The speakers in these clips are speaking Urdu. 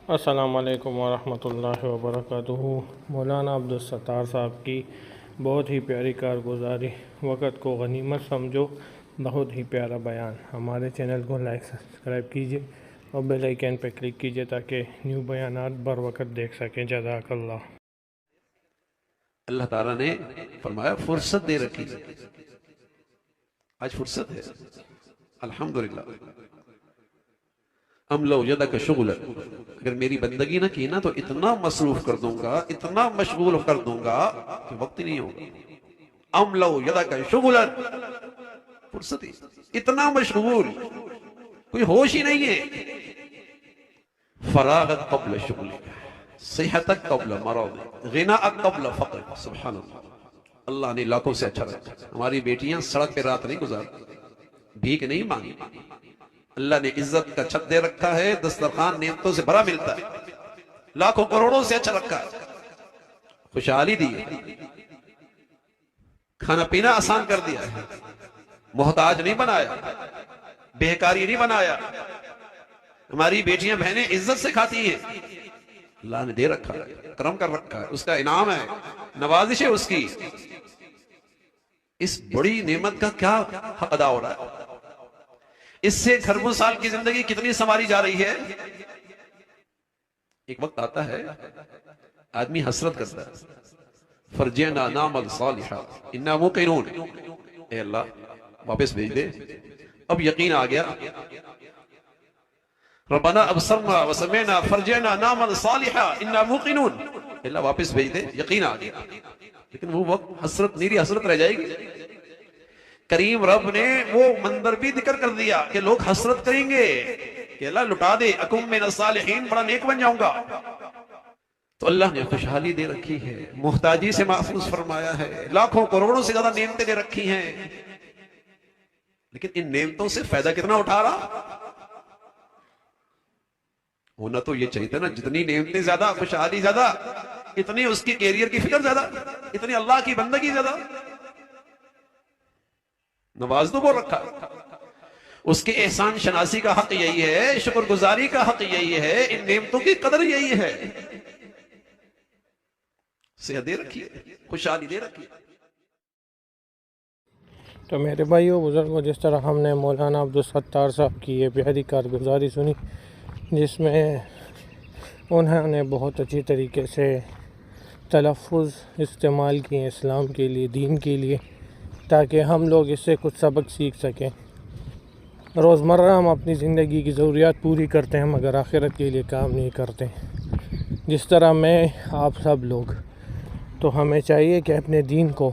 السلام علیکم ورحمۃ اللہ وبرکاتہ۔ مولانا عبدالستار صاحب کی بہت ہی پیاری کارگزاری، وقت کو غنیمت سمجھو، بہت ہی پیارا بیان۔ ہمارے چینل کو لائک سبسکرائب کیجیے اور بیل آئیکن پہ کلک کیجیے تاکہ نیو بیانات بر وقت دیکھ سکیں۔ جزاک اللہ۔ اللہ تعالیٰ نے فرمایا فرصت دے رکھی، آج فرصت ہے الحمدللہ۔ ام لو یدک شغلا، اگر میری بندگی نہ کی نا تو اتنا مصروف کر دوں گا، اتنا مشغول کر دوں گا کہ وقت ہی نہیں ہوگا۔ ام لو یدک شغلا، فرصت ہی اتنا مشغول، کوئی ہوش ہی نہیں ہے۔ فراغت قبل شغلک، صحتک قبل مرض، غناءک قبل فقرک۔ سبحان اللہ، اللہ نے لاکھوں سے اچھا رکھا۔ ہماری بیٹیاں سڑک پہ رات نہیں گزارتی، بھیک نہیں مانگی، اللہ نے عزت کا چھت دے رکھا ہے، دسترخوان نعمتوں سے بھرا ملتا ہے، لاکھوں کروڑوں سے اچھا رکھا ہے، خوشحالی دی ہے، کھانا پینا آسان کر دیا ہے، محتاج نہیں بنایا، بہکاری نہیں بنایا۔ ہماری بیٹیاں بہنیں عزت سے کھاتی ہیں، اللہ نے دے رکھا ہے، کرم کر رکھا ہے، اس کا انعام ہے، نوازش ہے اس کی۔ اس بڑی نعمت کا کیا حق ادا ہو رہا ہے؟ اس سے خربوں سال کی زندگی کتنی سنواری جا رہی ہے۔ ایک وقت آتا ہے آدمی حسرت کرتا ہے، فرجعنا نعمل صالحا انا موقنون، اے اللہ واپس بھیج دے، اب یقین آ گیا، ربنا ابصرنا وسمعنا فرجعنا نعمل صالحا انا موقنون، اے اللہ واپس بھیج دے، یقین آ گیا۔ لیکن وہ وقت حسرت، نیری حسرت رہ جائے گی۔ کریم رب نے وہ منظر بھی ذکر کر دیا کہ لوگ حسرت کریں گے کہ اللہ لٹا دے، اکم من الصالحین، بڑا نیک بن جاؤں گا۔ تو اللہ نے خوشحالی دے رکھی ہے، محتاجی سے محفوظ فرمایا ہے، لاکھوں کروڑوں سے زیادہ نعمتیں دے رکھی ہیں، لیکن ان نعمتوں سے فائدہ کتنا اٹھا رہا؟ ہونا تو یہ چاہیے تھا نا، جتنی نعمتیں زیادہ، خوشحالی زیادہ، اتنی اس کی کیریئر کی فکر زیادہ، اتنی اللہ کی بندگی زیادہ۔ نواز تو بول رکھا، اس کے احسان شناسی کا حق یہی ہے، شکر گزاری کا حق یہی ہے، ان نعمتوں کی قدر یہی ہے۔ صحت دے رکھی ہے، خوشحالی دے رکھی ہے۔ تو میرے بھائیو بزرگوں، جس طرح ہم نے مولانا عبدالستار صاحب کی یہ پیاری کارگزاری سنی، جس میں انہوں نے بہت اچھی طریقے سے تلفظ استعمال کیے اسلام کے لیے، دین کے لیے، تاکہ ہم لوگ اس سے کچھ سبق سیکھ سکیں۔ روزمرہ ہم اپنی زندگی کی ضروریات پوری کرتے ہیں مگر آخرت کے لیے کام نہیں کرتے، جس طرح میں آپ سب لوگ۔ تو ہمیں چاہیے کہ اپنے دین کو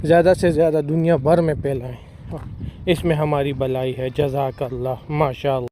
زیادہ سے زیادہ دنیا بھر میں پھیلائیں، اس میں ہماری بھلائی ہے۔ جزاک اللہ، ماشاء اللہ۔